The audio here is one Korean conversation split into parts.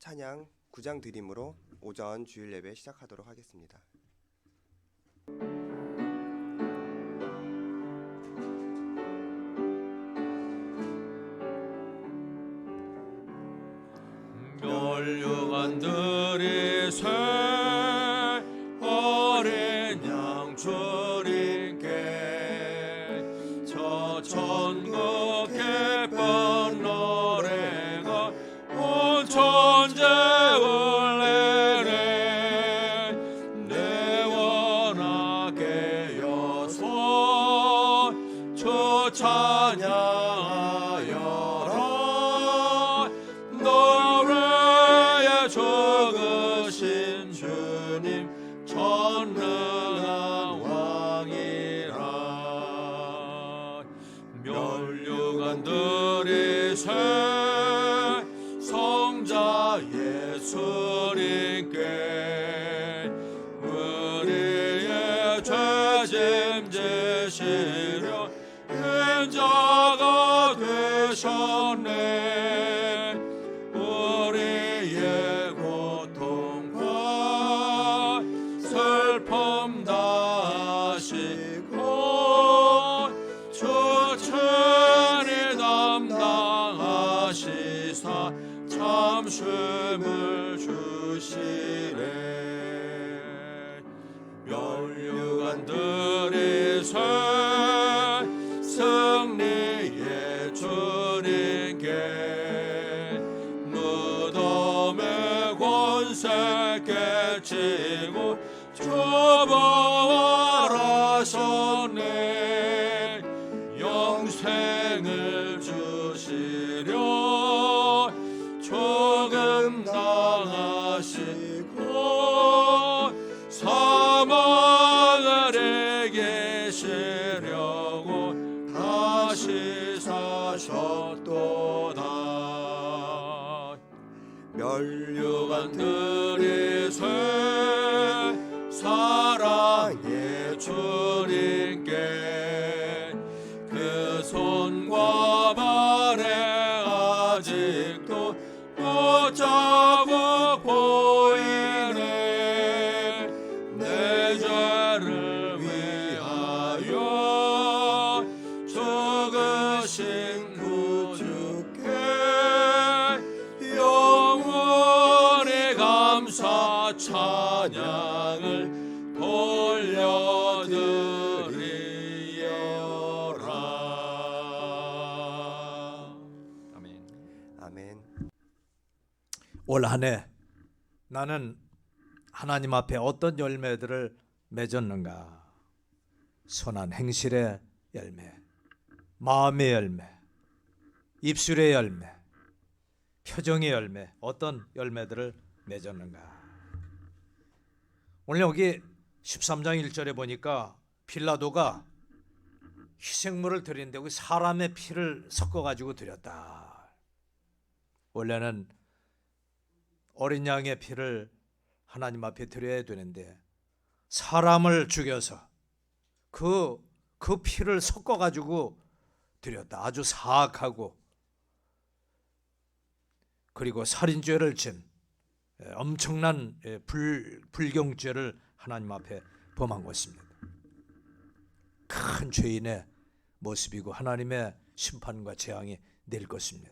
찬양 9장 드림으로 오전 주일 예배 시작하도록 하겠습니다. 멸류관들이 새 어린 양 주님께 저 천국 기쁜 노래가 온 천재 울리네. 내 원하게 여서 주 찬양하여라. 너의 죽으신 주님 전능한 왕이라. 멸류관들이 새 성자 예수님께 우리의 죄짐 지시려 인자가 되셨네. 우리의 고통과 슬픔 다 하시고 주 친히 담당하시사 참 쉼을 주시네. 멸류관들이 새 승리의 주님께 무덤의 권세 깨치고 부활하셨네. 영생을 주시려 죽음 당하시고 사망을 이기시려고 다시 사셨도다. 멸류관들이 새 사랑의 주님께 그 손과 발에 아직도 옷자국 보이네. 내 죄를 위하여 죽으신 구주께 영원히 감사 찬양을 돌려드리여라. 아멘. 아멘. 올 한 해 나는 하나님 앞에 어떤 열매들을 맺었는가? 선한 행실의 열매, 마음의 열매, 입술의 열매, 표정의 열매, 어떤 열매들을 맺었는가? 오늘 여기 13장 1절에 보니까 빌라도가 희생물을 드리는데 여기 사람의 피를 섞어가지고 드렸다. 원래는 어린 양의 피를 하나님 앞에 드려야 되는데 사람을 죽여서 그 피를 섞어가지고 드렸다. 아주 사악하고 그리고 살인죄를 진 엄청난 불경죄를 하나님 앞에 범한 것입니다. 큰 죄인의 모습이고 하나님의 심판과 재앙이 내릴 것입니다.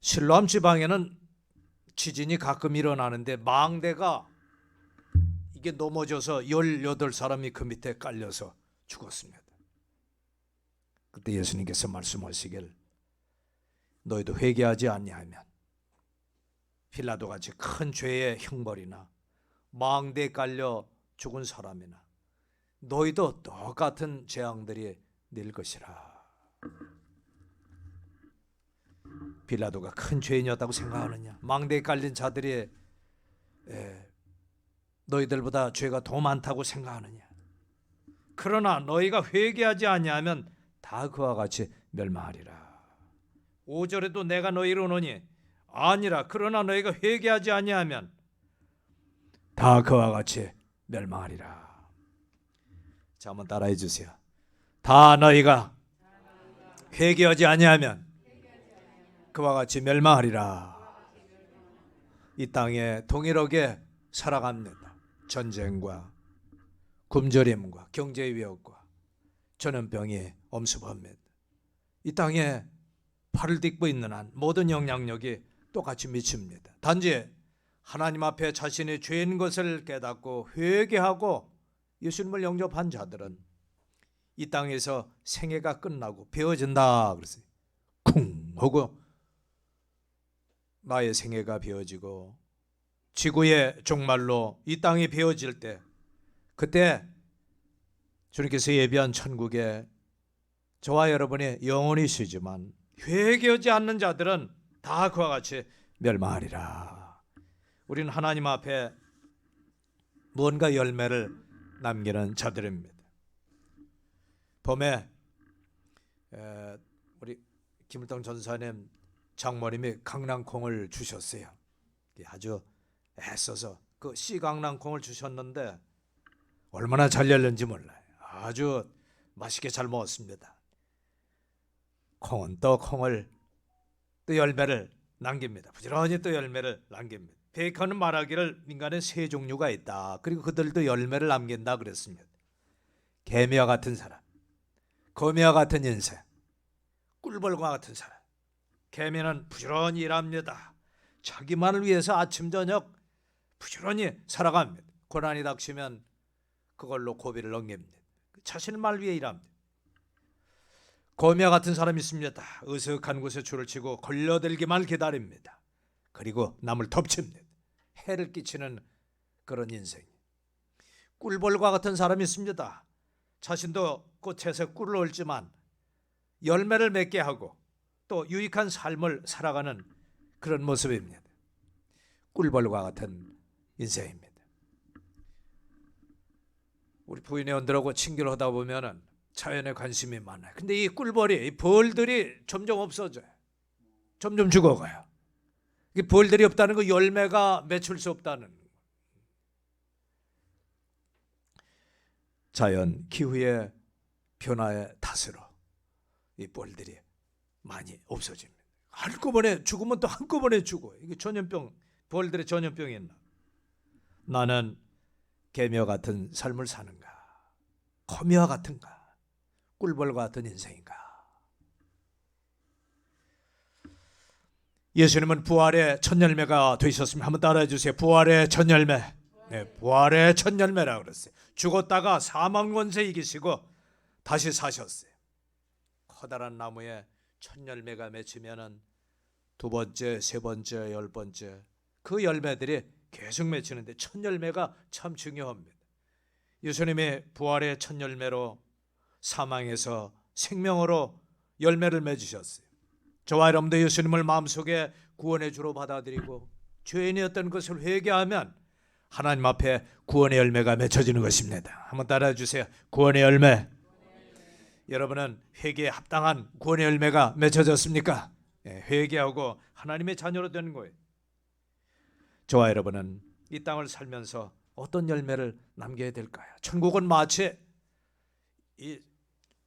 실로암 지방에는 지진이 가끔 일어나는데 망대가 이게 넘어져서 18사람이 그 밑에 깔려서 죽었습니다. 그때 예수님께서 말씀하시길 너희도 회개하지 아니하면 빌라도같이 큰 죄의 형벌이나 망대에 깔려 죽은 사람이나 너희도 똑같은 재앙들이 낼 것이라. 빌라도가 큰 죄인이었다고 생각하느냐? 망대에 깔린 자들이 너희들보다 죄가 더 많다고 생각하느냐? 그러나 너희가 회개하지 아니하면 다 그와 같이 멸망하리라. 5절에도 내가 너희를 오노니 아니라 그러나 너희가 회개하지 아니하면 다 그와 같이 멸망하리라. 자, 한번 따라해 주세요. 다 너희가 회개하지 아니하면 그와 같이 멸망하리라. 이 땅에 동일하게 살아갑니다. 전쟁과 굶주림과 경제 위협과 전염병이 엄습합니다. 이 땅에 팔을 딛고 있는 한 모든 영향력이 똑같이 미칩니다. 단지 하나님 앞에 자신의 죄인 것을 깨닫고 회개하고 예수님을 영접한 자들은 이 땅에서 생애가 끝나고 비워진다 그랬어요. 쿵 하고 나의 생애가 비워지고 지구의 종말로 이 땅이 비워질 때, 그때 주님께서 예비한 천국에 저와 여러분이 영원히 쉬지만 회개하지 않는 자들은 다 그와 같이 멸망하리라. 우리는 하나님 앞에 무언가 열매를 남기는 자들입니다. 봄에 우리 김을동 전사님 장모님이 강낭콩을 주셨어요. 아주 애써서 그 씨 강낭콩을 주셨는데 얼마나 잘 열렸는지 몰라요. 아주 맛있게 잘 먹었습니다. 콩은 또 콩을 또 열매를 남깁니다. 부지런히 또 열매를 남깁니다. 베이컨은 말하기를 인간은 세 종류가 있다. 그리고 그들도 열매를 남긴다 그랬습니다. 개미와 같은 사람, 거미와 같은 인생, 꿀벌과 같은 사람. 개미는 부지런히 일합니다. 자기만을 위해서 아침 저녁 부지런히 살아갑니다. 고난이 닥치면 그걸로 고비를 넘깁니다. 자신을 위해 일합니다. 거미와 같은 사람이 있습니다. 으슥한 곳에 줄을 치고 걸려들기만 기다립니다. 그리고 남을 덮칩니다. 해를 끼치는 그런 인생. 꿀벌과 같은 사람이 있습니다. 자신도 꽃에서 꿀을 옳지만 열매를 맺게 하고 또 유익한 삶을 살아가는 그런 모습입니다. 꿀벌과 같은 인생입니다. 우리 부인회원들하고 친교를 하다 보면은 자연에 관심이 많아요. 근데 이 꿀벌이, 이 벌들이 점점 없어져요. 점점 죽어가요. 이 벌들이 없다는 거, 열매가 맺힐 수 없다는. 자연 기후의 변화의 탓으로 이 벌들이 많이 없어집니다. 한꺼번에 죽으면 또 한꺼번에 죽어요. 이게 전염병, 벌들의 전염병이 있나? 나는 개미와 같은 삶을 사는가? 거미와 같은가? 꿀벌과 같은 인생인가? 예수님은 부활의 첫 열매가 되셨습니다. 한번 따라해 주세요. 부활의 첫 열매. 네, 부활의 첫 열매라고 그랬어요. 죽었다가 사망 권세 이기시고 다시 사셨어요. 커다란 나무에 첫 열매가 맺히면은 두 번째, 세 번째, 열 번째 그 열매들이 계속 맺히는데 첫 열매가 참 중요합니다. 예수님의 부활의 첫 열매로 사망에서 생명으로 열매를 맺으셨어요. 저와 여러분도 예수님을 마음속에 구원의 주로 받아들이고 죄인이었던 것을 회개하면 하나님 앞에 구원의 열매가 맺혀지는 것입니다. 한번 따라해 주세요. 구원의 열매. 여러분은 회개에 합당한 구원의 열매가 맺혀졌습니까? 회개하고 하나님의 자녀로 되는 거예요. 저와 여러분은 이 땅을 살면서 어떤 열매를 남겨야 될까요? 천국은 마치 이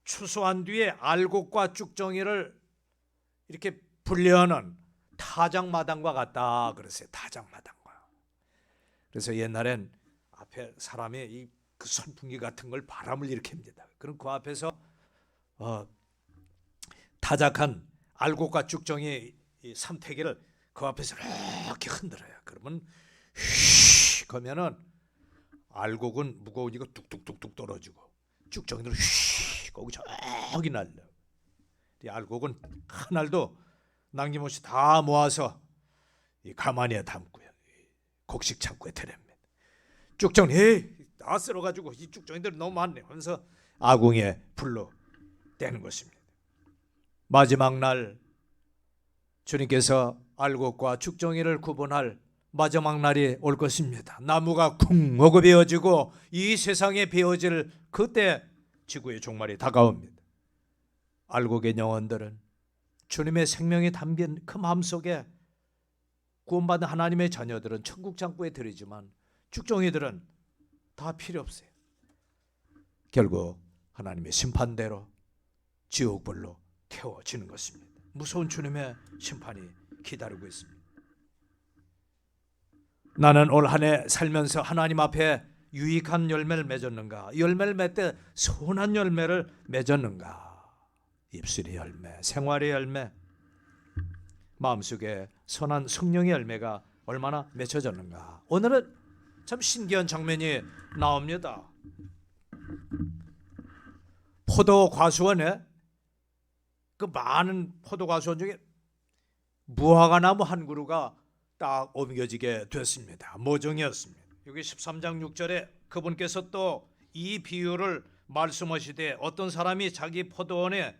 추수한 뒤에 알곡과 쭉정이를 이렇게 분려하는 타작마당과 같다 그랬어요. 타작마당과. 그래서 옛날엔 앞에 사람이 그 선풍기 같은 걸 바람을 일으킵니다. 그럼 그 앞에서 타작한 알곡과 쭉정이 이 삼태기를 그 앞에서 이렇게 흔들어요. 그러면 휘 그러면은 알곡은 무거우니까 뚝뚝뚝뚝 떨어지고 쭉정이는 휘 거기 저기 날려. 이 알곡은 하나도 남김없이 다 모아서 이 가마니에 담고요. 곡식 창고에 드립니다. 쭉정이 다 쓸어가지고 이 쭉정이들이 너무 많네 하면서 아궁이에 불로 떼는 것입니다. 마지막 날 주님께서 알곡과 쭉정이를 구분할 마지막 날이 올 것입니다. 나무가 쿵 하고 베어지고 이 세상에 베어질 그때 지구의 종말이 다가옵니다. 알곡의 영혼들은 주님의 생명이 담긴 그 마음속에 구원받은 하나님의 자녀들은 천국 창고에 들이지만 쭉정이들은 다 필요 없어요. 결국 하나님의 심판대로 지옥불로 태워지는 것입니다. 무서운 주님의 심판이 기다리고 있습니다. 나는 올 한 해 살면서 하나님 앞에 유익한 열매를 맺었는가? 열매를 맺되 선한 열매를 맺었는가? 입술의 열매, 생활의 열매, 마음속에 선한 성령의 열매가 얼마나 맺혀졌는가? 오늘은 참 신기한 장면이 나옵니다. 포도 과수원에 그 많은 포도 과수원 중에 무화과 나무 한 그루가 딱 옮겨지게 됐습니다. 모종이었습니다. 여기 13장 6절에 그분께서 또 이 비유를 말씀하시되 어떤 사람이 자기 포도원에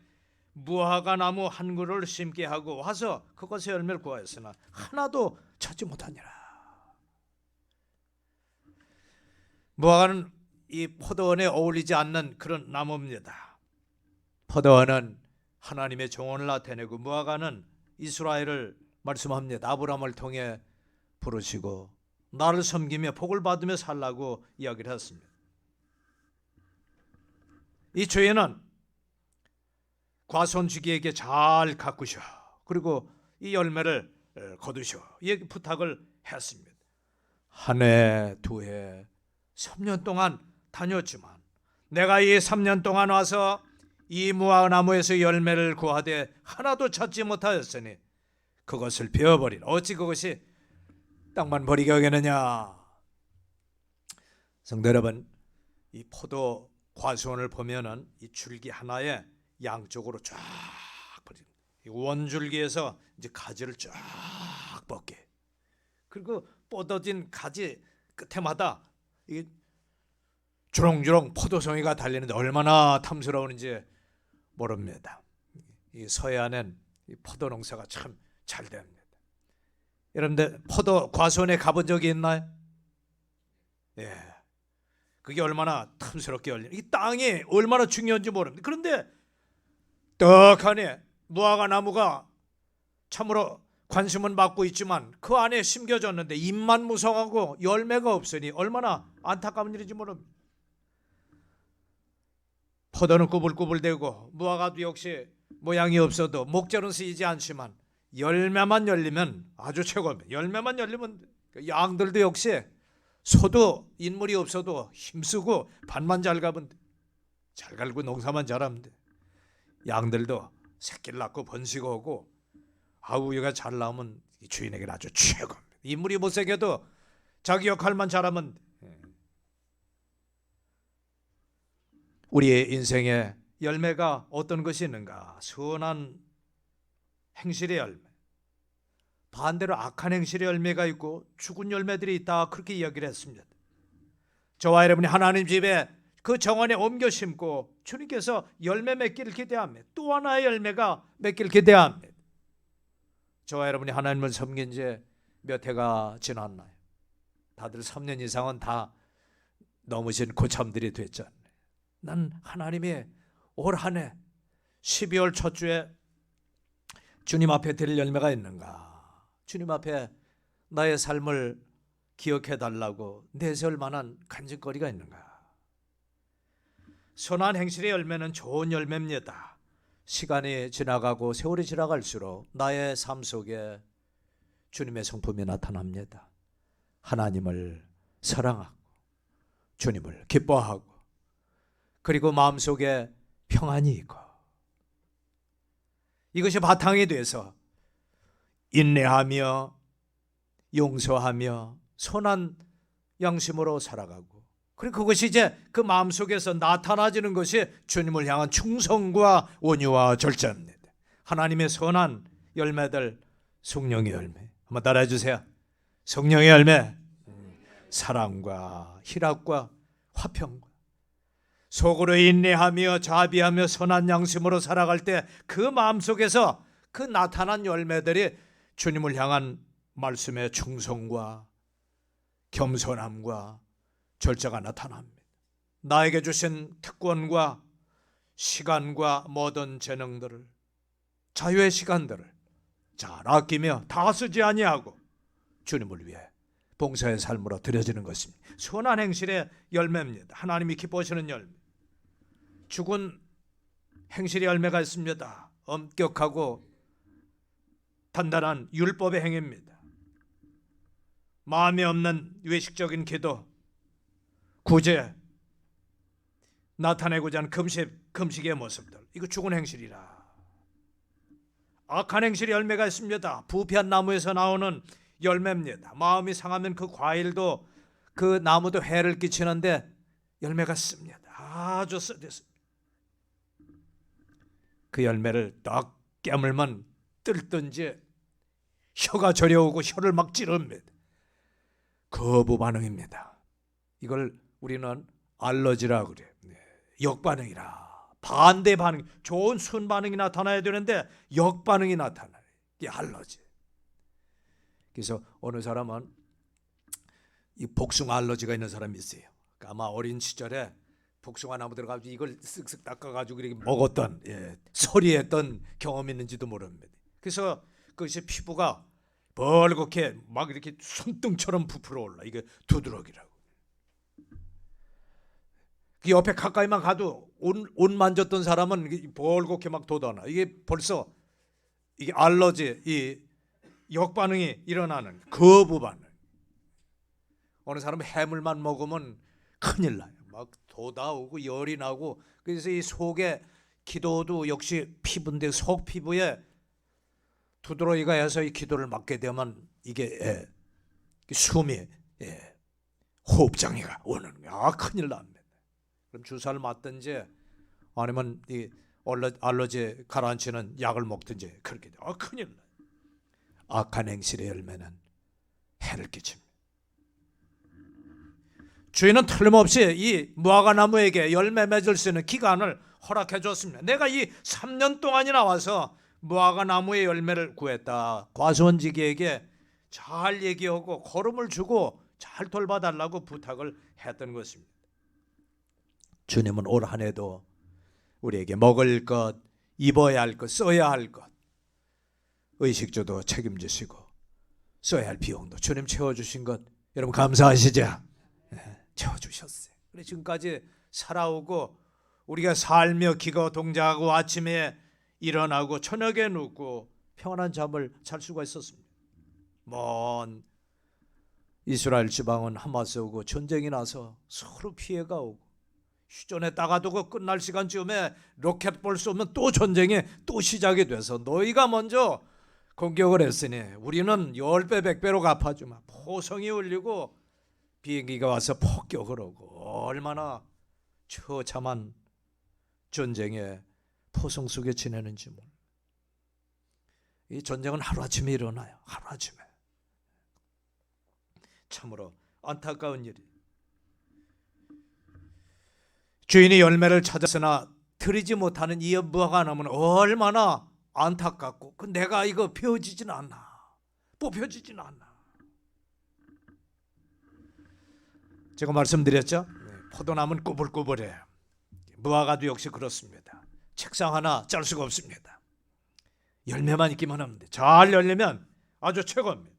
무화과 나무 한 그루를 심게 하고 와서 그것의 열매를 구하였으나 하나도 찾지 못하니라. 무화과는 이 포도원에 어울리지 않는 그런 나무입니다. 포도원은 하나님의 정원을 나타내고 무화과는 이스라엘을 말씀합니다. 아브라함을 통해 부르시고 나를 섬기며 복을 받으며 살라고 이야기를 했습니다. 이 죄는 과손주기에게 잘 가꾸셔, 그리고 이 열매를 거두셔, 이 부탁을 했습니다. 한 해, 두 해, 3년 동안 다녔지만 내가 이 3년 동안 와서 이 무화과나무에서 열매를 구하되 하나도 찾지 못하였으니 그것을 베어버린 어찌 그것이 땅만 버리게 하겠느냐. 성도 여러분, 이 포도 과수원을 보면은 이 줄기 하나에 양쪽으로 쫙 버립니다. 이 원줄기에서 이제 가지를 쫙 뻗게, 그리고 뻗어진 가지 끝에마다 이 주렁주렁 포도송이가 달리는데 얼마나 탐스러운지 모릅니다. 이 서해안엔 이 포도 농사가 참 잘 됩니다. 여러분들 포도 과수원에 가본 적이 있나요? 예, 그게 얼마나 탐스럽게 열리는, 이 땅이 얼마나 중요한지 모릅니다. 그런데 떡하니 무화과 나무가 참으로 관심은 받고 있지만 그 안에 심겨졌는데 잎만 무성하고 열매가 없으니 얼마나 안타까운 일인지 모릅니다. 포도는 꾸불꾸불대고 무화과도 역시 모양이 없어도 목재는 쓰이지 않지만 열매만 열리면 아주 최고입니다. 열매만 열리면 양들도 역시 소도 인물이 없어도 힘쓰고 밭만 잘 가면 잘 갈고 농사만 잘하면 돼. 양들도 새끼를 낳고 번식을 하고 아우가 잘 나오면 주인에게는 아주 최고입니다. 인물이 못생겨도 자기 역할만 잘하면 돼. 우리의 인생에 열매가 어떤 것이 있는가? 선한 행실의 열매, 반대로 악한 행실의 열매가 있고 죽은 열매들이 있다, 그렇게 이야기를 했습니다. 저와 여러분이 하나님 집에 그 정원에 옮겨 심고 주님께서 열매 맺기를 기대합니다. 또 하나의 열매가 맺기를 기대합니다. 저와 여러분이 하나님을 섬긴 지 몇 해가 지났나요? 다들 3년 이상은 다 넘으신 고참들이 됐잖아요. 난 하나님이 올 한 해 12월 첫 주에 주님 앞에 드릴 열매가 있는가? 주님 앞에 나의 삶을 기억해 달라고 내세울 만한 간증거리가 있는가? 선한 행실의 열매는 좋은 열매입니다. 시간이 지나가고 세월이 지나갈수록 나의 삶 속에 주님의 성품이 나타납니다. 하나님을 사랑하고 주님을 기뻐하고 그리고 마음속에 평안이 있고, 이것이 바탕이 돼서 인내하며 용서하며 선한 양심으로 살아가고, 그리고 그것이 이제 그 마음속에서 나타나지는 것이 주님을 향한 충성과 온유와 절제입니다. 하나님의 선한 열매들, 성령의 열매. 한번 따라해 주세요. 성령의 열매, 사랑과 희락과 화평과 속으로 인내하며 자비하며 선한 양심으로 살아갈 때 그 마음속에서 그 나타난 열매들이 주님을 향한 말씀의 충성과 겸손함과 절제가 나타납니다. 나에게 주신 특권과 시간과 모든 재능들을, 자유의 시간들을 잘 아끼며 다 쓰지 아니하고 주님을 위해 봉사의 삶으로 드려지는 것입니다. 선한 행실의 열매입니다. 하나님이 기뻐하시는 열매. 죽은 행실의 열매가 있습니다. 엄격하고 단단한 율법의 행위입니다. 마음이 없는 외식적인 기도, 구제, 나타내고자 하는 금식의 모습들, 이거 죽은 행실이라. 악한 행실의 열매가 있습니다. 부패한 나무에서 나오는 열매입니다. 마음이 상하면 그 과일도 그 나무도 해를 끼치는데 열매가 씁니다. 아주 쓰듯습니다. 그 열매를 딱 깨물면 뜰든지 혀가 저려오고 혀를 막 찌릅니다. 거부 반응입니다. 이걸 우리는 알러지라고 그래요. 역반응이라. 반대 반응, 좋은 순반응이 나타나야 되는데 역반응이 나타나요. 이게 알러지. 그래서 어느 사람은 이 복숭아 알러지가 있는 사람이 있어요. 그러니까 아마 어린 시절에 복숭아 나무 들어가서 이걸 쓱쓱 닦아가지고 이렇게 먹었던, 소리했던 경험이 있는지도 모릅니다. 그래서 그것이 피부가 벌겋게 막 이렇게 손등처럼 부풀어 올라. 이게 두드러기라고. 그 옆에 가까이만 가도 옷 만졌던 사람은 벌겋게 막 돋아나. 이게 벌써 이게 알러지, 이 역반응이 일어나는 거부 반응. 어느 사람은 해물만 먹으면 큰일 나요. 막 돋아오고 열이 나고. 그래서 이 속에 기도도 역시 피부인데 속 피부에 두드러기가 해서 이 기도를 막게 되면 이게 숨이 호흡장애가 오는 거야. 큰일 납니다. 그럼 주사를 맞든지 아니면 이 알러지 가라앉히는 약을 먹든지 그렇게 돼. 큰일 나요. 악한 행실의 열매는 해를 끼칩니다. 주인은 틀림없이 이 무화과나무에게 열매 맺을 수 있는 기간을 허락해 줬습니다. 내가 이 3년 동안이나 와서 무화과나무의 열매를 구했다. 과수원지기에게 잘 얘기하고 걸음을 주고 잘 돌봐달라고 부탁을 했던 것입니다. 주님은 올 한 해도 우리에게 먹을 것, 입어야 할 것, 써야 할 것, 의식주도 책임지시고 써야 할 비용도 주님 채워주신 것 여러분 감사하시죠? 채워주셨어요. 그래 지금까지 살아오고 우리가 살며 기거 동작하고 아침에 일어나고 저녁에 눕고 평안한 잠을 잘 수가 있었습니다. 먼 이스라엘 지방은 하마스 오고 전쟁이 나서 서로 피해가 오고 휴전했다가 두고 끝날 시간쯤에 로켓볼 쏘면 또 전쟁이 또 시작이 돼서 너희가 먼저 공격을 했으니 우리는 10배 100배로 갚아주마. 포성이 울리고 비행기가 와서 폭격을 하고 얼마나 처참한 전쟁에 포성 속에 지내는지 몰라. 이 전쟁은 하루아침에 일어나요. 하루아침에. 참으로 안타까운 일이. 주인이 열매를 찾았으나 드리지 못하는 이 무화과나무는 얼마나 안타깝고 내가 이거 펴지진 않나. 뽑혀지진 않나. 제가 말씀드렸죠. 포도나무는 꾸불꾸불해. 무화과도 역시 그렇습니다. 책상 하나 짤 수가 없습니다. 열매만 있기만 하면 돼. 잘 열리면 아주 최고입니다.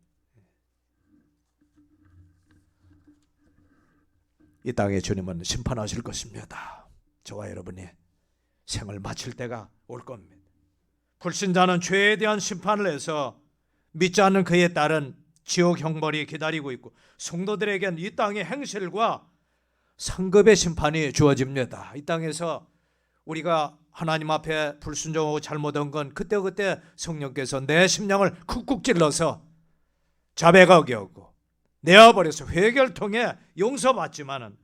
이 땅에 주님은 심판하실 것입니다. 저와 여러분이 생을 마칠 때가 올 겁니다. 불신자는 죄에 대한 심판을 해서 믿지 않는 그에 따른 지옥 형벌이 기다리고 있고 성도들에겐 이 땅의 행실과 상급의 심판이 주어집니다. 이 땅에서 우리가 하나님 앞에 불순종하고 잘못한 건 그때그때 성령께서 내 심령을 쿡쿡 찔러서 자백하게 하고 내어버려서 회개를 통해 용서받지만은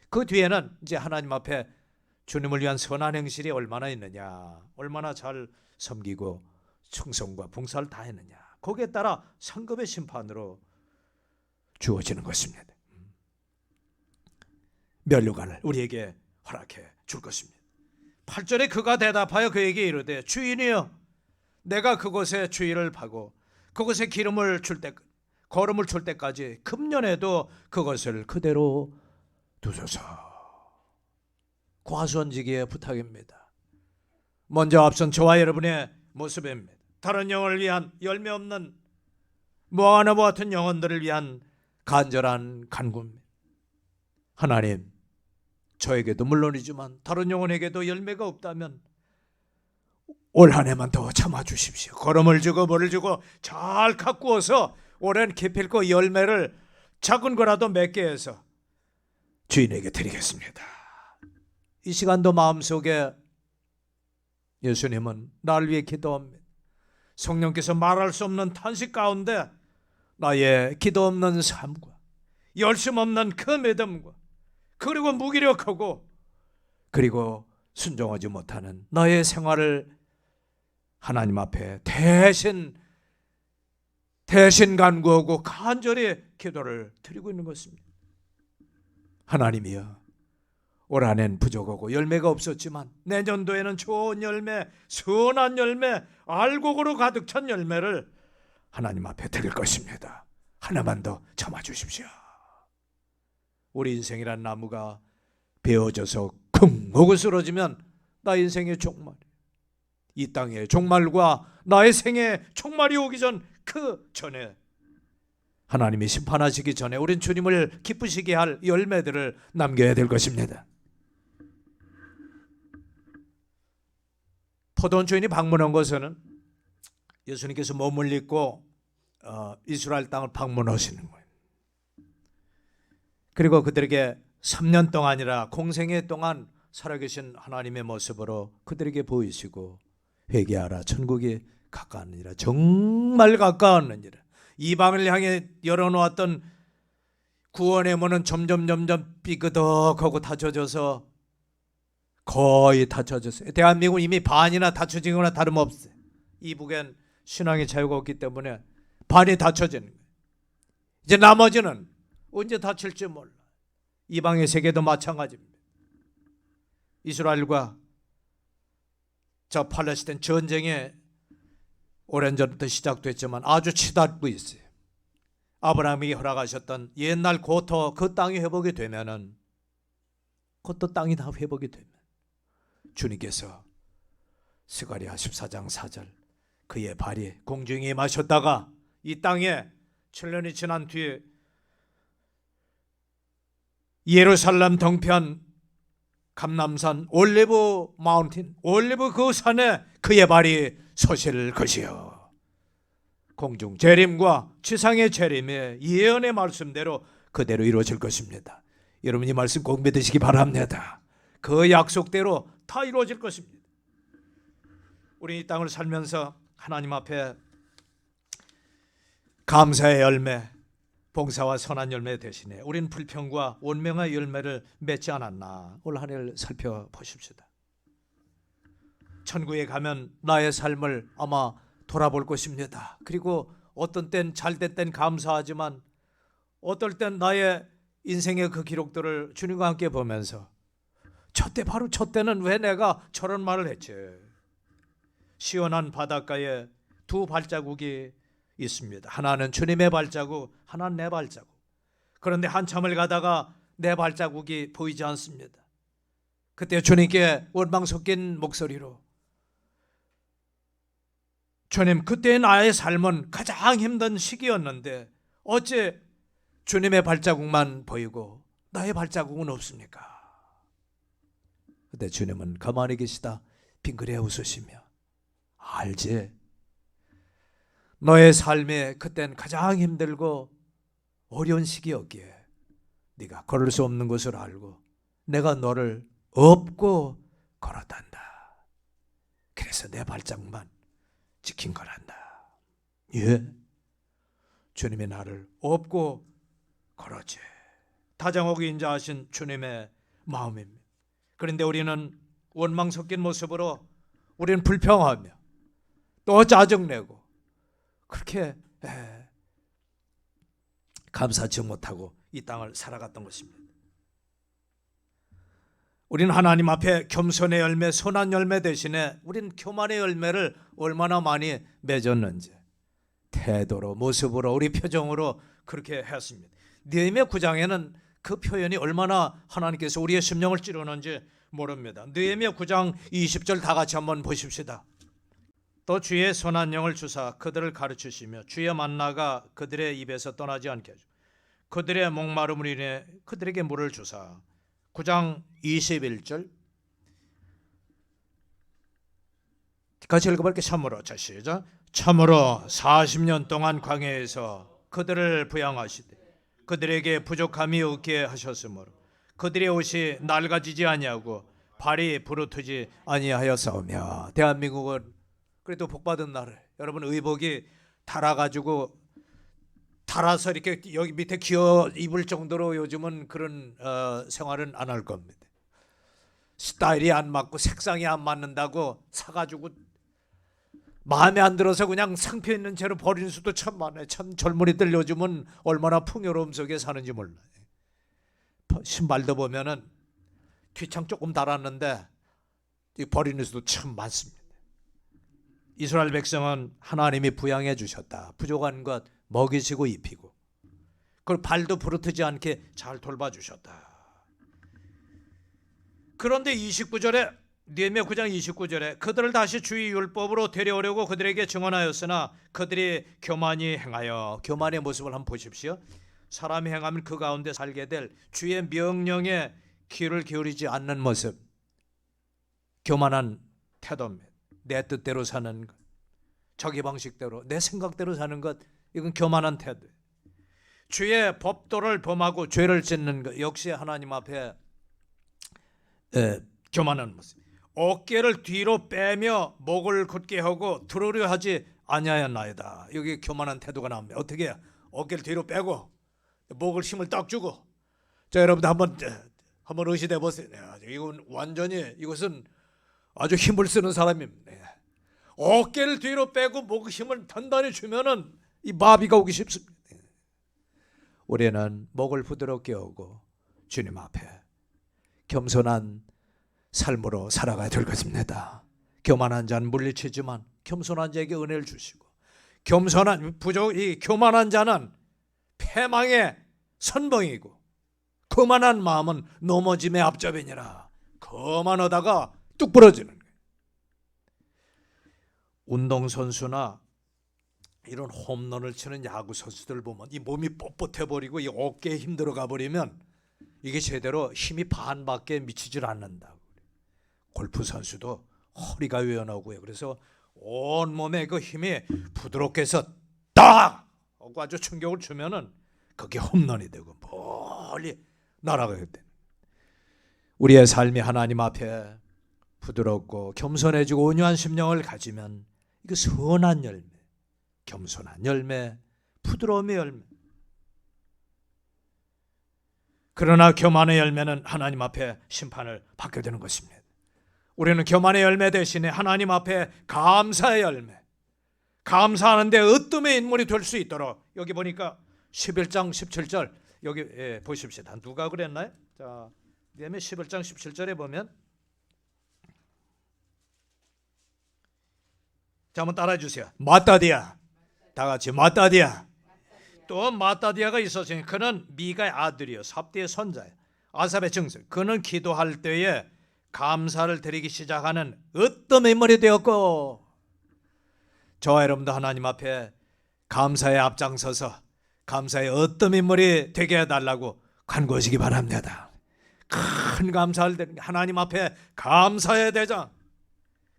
그 뒤에는 이제 하나님 앞에 주님을 위한 선한 행실이 얼마나 있느냐, 얼마나 잘 섬기고 충성과 봉사를 다 했느냐, 거기에 따라 상급의 심판으로 주어지는 것입니다. 면류관을 우리에게 허락해 줄 것입니다. 8절에 그가 대답하여 그에게 이르되 주인이여 내가 그곳에 주의를 파고 그곳에 걸음을 줄 때까지 금년에도 그것을 그대로 두소서. 과수원지기의 부탁입니다. 먼저 앞선 저와 여러분의 모습입니다. 다른 영혼을 위한 열매 없는 무화과나무 같은 영혼들을 위한 간절한 간구입니다. 하나님, 저에게도 물론이지만 다른 영혼에게도 열매가 없다면 올 한 해만 더 참아주십시오. 걸음을 주고 뭐를 주고 잘 가꾸어서 오랜 기필코 열매를 작은 거라도 맺게 해서 주인에게 드리겠습니다. 이 시간도 마음속에 예수님은 나를 위해 기도합니다. 성령께서 말할 수 없는 탄식 가운데 나의 기도 없는 삶과 열심 없는 그 믿음과 그리고 무기력하고 그리고 순종하지 못하는 나의 생활을 하나님 앞에 대신 간구하고 간절히 기도를 드리고 있는 것입니다. 하나님이여, 올 한해는 부족하고 열매가 없었지만 내년도에는 좋은 열매, 선한 열매, 알곡으로 가득 찬 열매를 하나님 앞에 드릴 것입니다. 하나만 더 참아주십시오. 우리 인생이란 나무가 베어져서 쿵 하고 쓰러지면 나 인생의 종말, 이 땅의 종말과 나의 생의 종말이 오기 전 그 전에 하나님이 심판하시기 전에 우린 주님을 기쁘시게 할 열매들을 남겨야 될 것입니다. 포도원 주인이 방문한 것은 예수님께서 몸을 입고 이스라엘 땅을 방문하시는 거예요. 그리고 그들에게 3년 동안이라 공생애 동안 살아계신 하나님의 모습으로 그들에게 보이시고 회개하라, 천국이 가까웠느니라, 정말 가까웠느니라. 이방을 향해 열어놓았던 구원의 문은 점점 삐그덕하고 닫혀져서 거의 닫혀졌어요. 대한민국은 이미 반이나 닫혀진 거나 다름없어요. 이북엔 신앙의 자유가 없기 때문에 반이 닫혀지는 거예요. 이제 나머지는 언제 닫힐지 몰라. 이방의 세계도 마찬가지입니다. 이스라엘과 저 팔레스타인 전쟁에 오랜 전부터 시작됐지만 아주 치닫고 있어요. 아브라함이 허락하셨던 옛날 고토 그 땅이 회복이 되면은 그것도 땅이 다 회복이 되면 주님께서 스가랴 14장 4절 그의 발이 공중에 임하셨다가 이 땅에 7년이 지난 뒤에 예루살렘 동편 감람산 올리브 마운틴, 올리브 그 산에 그의 발이 서실 것이요, 공중 재림과 지상의 재림의 예언의 말씀대로 그대로 이루어질 것입니다. 여러분 이 말씀 꼭 믿으시기 바랍니다. 그 약속대로 다 이루어질 것입니다. 우리 이 땅을 살면서 하나님 앞에 감사의 열매, 봉사와 선한 열매 대신에 우린 불평과 원명의 열매를 맺지 않았나, 올 한 해를 살펴보십시다. 천국에 가면 나의 삶을 아마 돌아볼 것입니다. 그리고 어떤 땐 잘될 땐 감사하지만 어떨 땐 나의 인생의 그 기록들을 주님과 함께 보면서 바로 저 때는 왜 내가 저런 말을 했지. 시원한 바닷가에 두 발자국이 있습니다. 하나는 주님의 발자국, 하나는 내 발자국. 그런데 한참을 가다가 내 발자국이 보이지 않습니다. 그때 주님께 원망 섞인 목소리로, 주님, 그때 나의 삶은 가장 힘든 시기였는데 어째 주님의 발자국만 보이고 나의 발자국은 없습니까? 그때 주님은 가만히 계시다 빙그레 웃으시며, 알지? 너의 삶에 그땐 가장 힘들고 어려운 시기였기에 네가 걸을 수 없는 것을 알고 내가 너를 업고 걸어단다. 그래서 내 발자국만 지킨 거란다. 예, 주님이 나를 업고 걸었지. 다정하고 인자하신 주님의 마음입니다. 그런데 우리는 원망 섞인 모습으로 우리는 불평하며 또 짜증내고 그렇게 감사치 못하고 이 땅을 살아갔던 것입니다. 우리는 하나님 앞에 겸손의 열매, 선한 열매 대신에 우리는 교만의 열매를 얼마나 많이 맺었는지 태도로, 모습으로, 우리 표정으로 그렇게 했습니다. 느헤미야 9장에는 그 표현이 얼마나 하나님께서 우리의 심령을 찌르는지 모릅니다. 느헤미야 9장 20절 다 같이 한번 보십시다. 또 주의 선한 영을 주사 그들을 가르치시며 주의 만나가 그들의 입에서 떠나지 않게 하시고 그들의 목마름을 인해 그들에게 물을 주사. 9장 21절 같이 읽어볼게. 참으로. 자, 시작. 참으로 40년 동안 광야에서 그들을 부양하시되 그들에게 부족함이 없게 하셨으므로 그들의 옷이 낡아지지 아니하고 발이 부르트지 아니하였사오며. 대한민국은 그래도 복받은 나라. 여러분, 의복이 달아가지고 달아서 이렇게 여기 밑에 기어 입을 정도로 요즘은 그런 생활은 안 할 겁니다. 스타일이 안 맞고 색상이 안 맞는다고 사가지고 마음에 안 들어서 그냥 상표 있는 채로 버리는 수도 참 많아요. 참 젊은이들 요즘은 얼마나 풍요로움 속에 사는지 몰라요. 신발도 보면은 뒤창 조금 달았는데 버리는 수도 참 많습니다. 이스라엘 백성은 하나님이 부양해 주셨다. 부족한 것 먹이시고 입히고 그걸 발도 부르트지 않게 잘 돌봐주셨다. 그런데 29절에 느헤미야 9장 29절에 그들을 다시 주의 율법으로 데려오려고 그들에게 증언하였으나 그들이 교만히 행하여. 교만의 모습을 한번 보십시오. 사람이 행하면 그 가운데 살게 될 주의 명령에 귀를 기울이지 않는 모습, 교만한 태도입니다. 내 뜻대로 사는 것, 자기 방식대로 내 생각대로 사는 것, 이건 교만한 태도. 주의 법도를 범하고 죄를 짓는 것 역시 하나님 앞에 교만한 모습. 어깨를 뒤로 빼며 목을 굳게 하고 들으려 하지 아니하였나이다. 여기 교만한 태도가 나옵니다. 어떻게 해요? 어깨를 뒤로 빼고 목을 힘을 딱 주고. 자, 여러분들 한번 의시해 보세요. 이건 완전히 이것은 아주 힘을 쓰는 사람입니다. 어깨를 뒤로 빼고 목 힘을 단단히 주면은 이 마비가 오기 쉽습니다. 우리는 목을 부드럽게 하고 주님 앞에 겸손한 삶으로 살아가야 될 것입니다. 교만한 자는 물리치지만 겸손한 자에게 은혜를 주시고, 이 교만한 자는 패망의 선봉이고 거만한 마음은 넘어짐의 앞잡이니라. 거만하다가 뚝 부러지는 거예요. 운동선수나 이런 홈런을 치는 야구 선수들 보면 이 몸이 뻣뻣해 버리고 이 어깨에 힘 들어가 버리면 이게 제대로 힘이 반밖에 미치질 않는다고. 골프 선수도 허리가 유연하고요. 그래서 온 몸에 그 힘이 부드럽게 해서 딱 하고 아주 충격을 주면은 그게 홈런이 되고 멀리 날아가게 돼. 우리의 삶이 하나님 앞에 부드럽고 겸손해지고 온유한 심령을 가지면 이거 선한 열매, 겸손한 열매, 부드러움의 열매. 그러나 교만의 열매는 하나님 앞에 심판을 받게 되는 것입니다. 우리는 교만의 열매 대신에 하나님 앞에 감사의 열매, 감사하는데 으뜸의 인물이 될 수 있도록. 여기 보니까 11장 17절 여기 보십시다. 누가 그랬나요? 자, 느헤미야 11장 17절에 보면, 자, 한번 따라해 주세요. 마따디아. 다 같이 마따디아. 또 마따디아가 있었으니 그는 미가의 아들이요 삽디의 손자예요. 아삽의 증손. 그는 기도할 때에 감사를 드리기 시작하는 으뜸의 인물이 되었고, 저와 여러분도 하나님 앞에 감사에 앞장서서 감사의 으뜸 인물이 되게 해달라고 간구하시기 바랍니다. 큰 감사를 드리는 하나님 앞에 감사의 대장,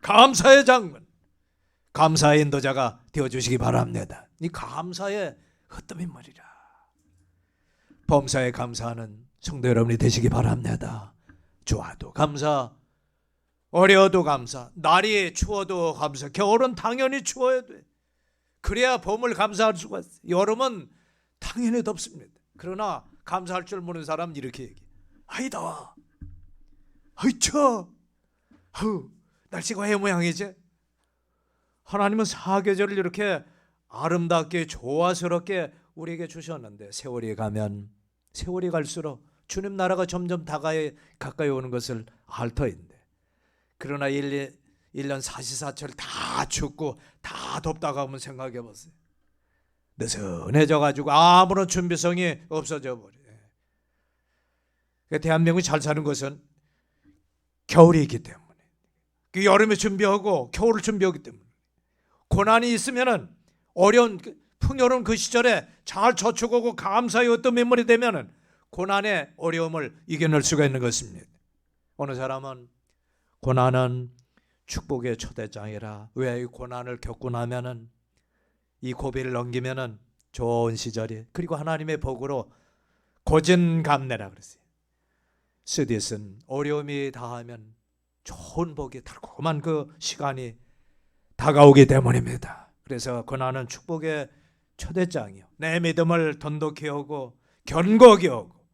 감사의 장군, 감사의 인도자가 되어주시기 바랍니다. 이 감사의 으뜸 인물이라. 범사에 감사하는 성도 여러분이 되시기 바랍니다. 좋아도 감사, 어려워도 감사, 날이 추워도 감사. 겨울은 당연히 추워야 돼. 그래야 봄을 감사할 수가 있어요. 여름은 당연히 덥습니다. 그러나 감사할 줄 모르는 사람은 이렇게 얘기해. 아이 더워, 아이 추워, 날씨가 왜 모양이지? 하나님은 사계절을 이렇게 아름답게 조화스럽게 우리에게 주셨는데, 세월이 가면 세월이 갈수록 주님 나라가 점점 가까이 오는 것을 알 터인데, 그러나 1년 사시사철 다 춥고 다 덥다가 하면 생각해 보세요. 느슨해져 가지고 아무런 준비성이 없어져 버려요. 대한민국이 잘 사는 것은 겨울이 있기 때문에, 그 여름에 준비하고 겨울을 준비하기 때문에, 고난이 있으면은 어려운 풍요로운 그 시절에 잘 저축하고 감사의 어떤 인물이 되면은 고난의 어려움을 이겨낼 수가 있는 것입니다. 어느 사람은 고난은 축복의 초대장이라. 왜? 이 고난을 겪고 나면은, 이 고비를 넘기면은 좋은 시절이, 그리고 하나님의 복으로 고진감래라 그랬어요. 쓰디쓴 어려움이 다하면 좋은 복이, 달콤한 그 시간이 다가오기 때문입니다. 그래서 고난은 축복의 초대장이요, 내 믿음을 돈독히 하고 견고하게 하고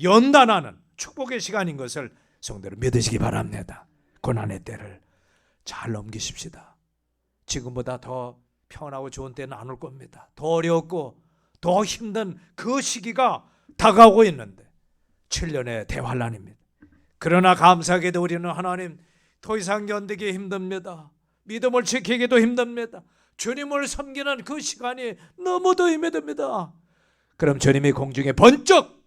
연단하는 축복의 시간인 것을 성도로 믿으시기 바랍니다. 고난의 때를 잘 넘기십시다. 지금보다 더 편하고 좋은 때는 안 올 겁니다. 더 어렵고 더 힘든 그 시기가 다가오고 있는데 7년의 대환란입니다. 그러나 감사하게도 우리는 하나님, 더 이상 견디기 힘듭니다. 믿음을 지키기도 힘듭니다. 주님을 섬기는 그 시간이 너무도 힘듭니다. 그럼 주님이 공중에 번쩍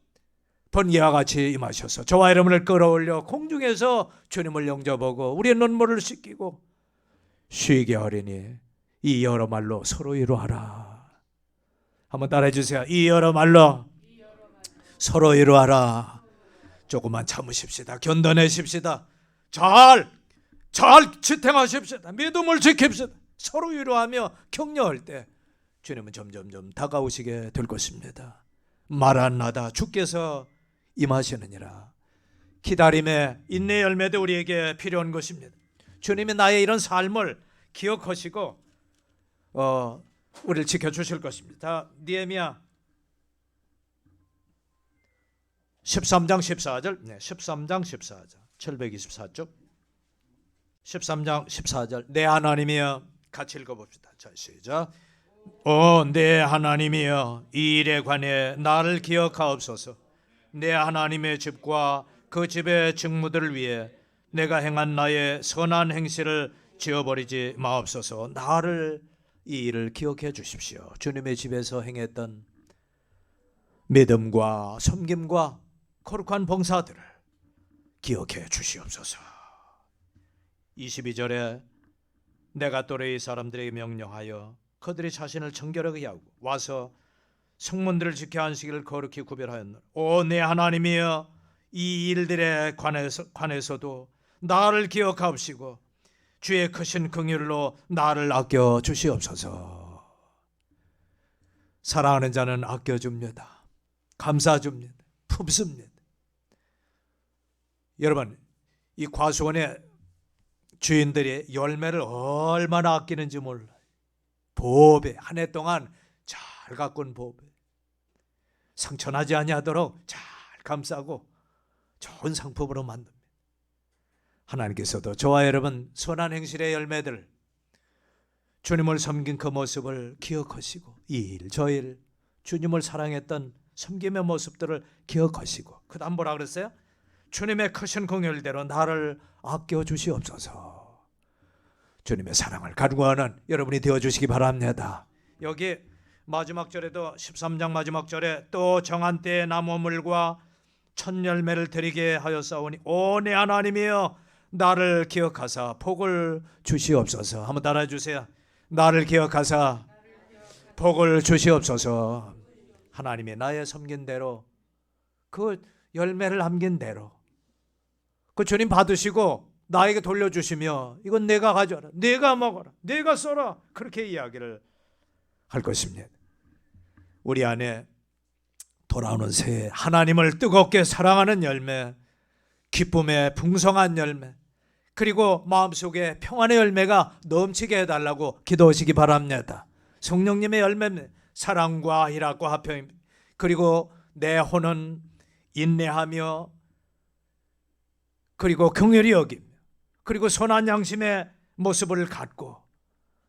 번개와 같이 임하셔서 저와 여러분을 끌어올려 공중에서 주님을 영접하고 우리의 눈물을 씻기고 쉬게 하리니 이 여러 말로 서로 위로하라. 한번 따라해 주세요. 이 여러 말로 서로 위로하라. 조금만 참으십시다. 견뎌내십시다. 잘 지탱하십시다. 믿음을 지킵시다. 서로 위로하며 격려할 때 주님은 점점점 다가오시게 될 것입니다. 마란나다, 주께서 임하시느니라. 기다림의 인내 열매도 우리에게 필요한 것입니다. 주님이 나의 이런 삶을 기억하시고 우리를 지켜주실 것입니다. 느헤미야 13장 14절, 13장 14절, 724쪽 13장 14절. 내 하나님이여, 같이 읽어봅시다. 자, 시작. 내 하나님이여, 이 일에 관해 나를 기억하옵소서. 내 하나님의 집과 그 집의 직무들을 위해 내가 행한 나의 선한 행실을 지워버리지 마옵소서. 나를, 이 일을 기억해 주십시오. 주님의 집에서 행했던 믿음과 섬김과 거룩한 봉사들을 기억해 주시옵소서. 22절에 내가 또래의 사람들에게 명령하여 그들이 자신을 정결하게 하고 와서 성문들을 지켜 안식일을 거룩히 구별하였노라. 내 하나님이여, 이 일들에 관해서도 나를 기억하옵시고 주의 크신 긍휼로 나를 아껴 주시옵소서. 사랑하는 자는 아껴줍니다. 감사줍니다. 품습니다. 여러분, 이 과수원의 주인들이 열매를 얼마나 아끼는지 몰라요. 보배, 한 해 동안 잘 가꾼 보배, 상처나지 아니하도록 잘 감싸고 좋은 상품으로 만듭니다. 하나님께서도 저와 여러분 선한 행실의 열매들, 주님을 섬긴 그 모습을 기억하시고 이 일 저 일 주님을 사랑했던 섬김의 모습들을 기억하시고 그 다음 뭐라 그랬어요? 주님의 크신 긍휼대로 나를 아껴 주시옵소서. 주님의 사랑을 간구하는 여러분이 되어주시기 바랍니다. 여기 마지막 절에도 13장 마지막 절에 또 정한 때에 나무물과 첫 열매를 드리게 하였사오니 내 하나님이여, 나를 기억하사 복을 주시옵소서. 한번 따라해 주세요. 나를 기억하사 복을 주시옵소서. 하나님의 나의 섬긴 대로, 그 열매를 남긴 대로 그 주님 받으시고 나에게 돌려주시며 이건 내가 가져라, 내가 먹어라, 내가 써라, 그렇게 이야기를 할 것입니다. 우리 안에 돌아오는 새해 하나님을 뜨겁게 사랑하는 열매, 기쁨의 풍성한 열매, 그리고 마음속에 평안의 열매가 넘치게 해달라고 기도하시기 바랍니다. 성령님의 열매는 사랑과 희락과 화평, 그리고 내 혼은 인내하며 그리고 긍휼히 여기며 그리고 선한 양심의 모습을 갖고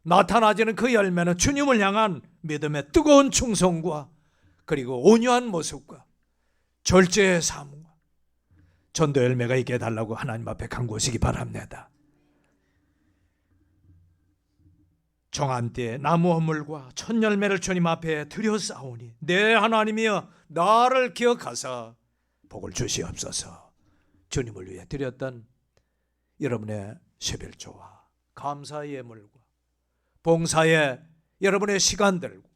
나타나지는 그 열매는 주님을 향한 믿음의 뜨거운 충성과 그리고 온유한 모습과 절제의 삶과 전도 열매가 있게 해달라고 하나님 앞에 간구하시기 바랍니다. 정한 때에 나무 허물과 첫 열매를 주님 앞에 드렸사오니 내 하나님이여, 나를 기억하사 복을 주시옵소서. 주님을 위해 드렸던 여러분의 세별조와 감사의 예물과 봉사의 여러분의 시간들과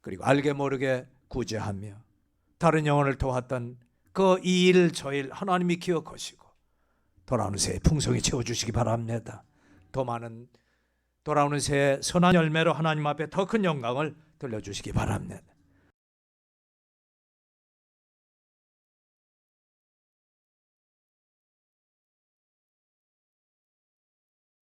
그리고 알게 모르게 구제하며 다른 영혼을 도왔던 그 이 일 저 일 하나님이 기억하시고 돌아오는 새해 풍성히 채워주시기 바랍니다. 더 많은 돌아오는 새해 선한 열매로 하나님 앞에 더 큰 영광을 돌려주시기 바랍니다.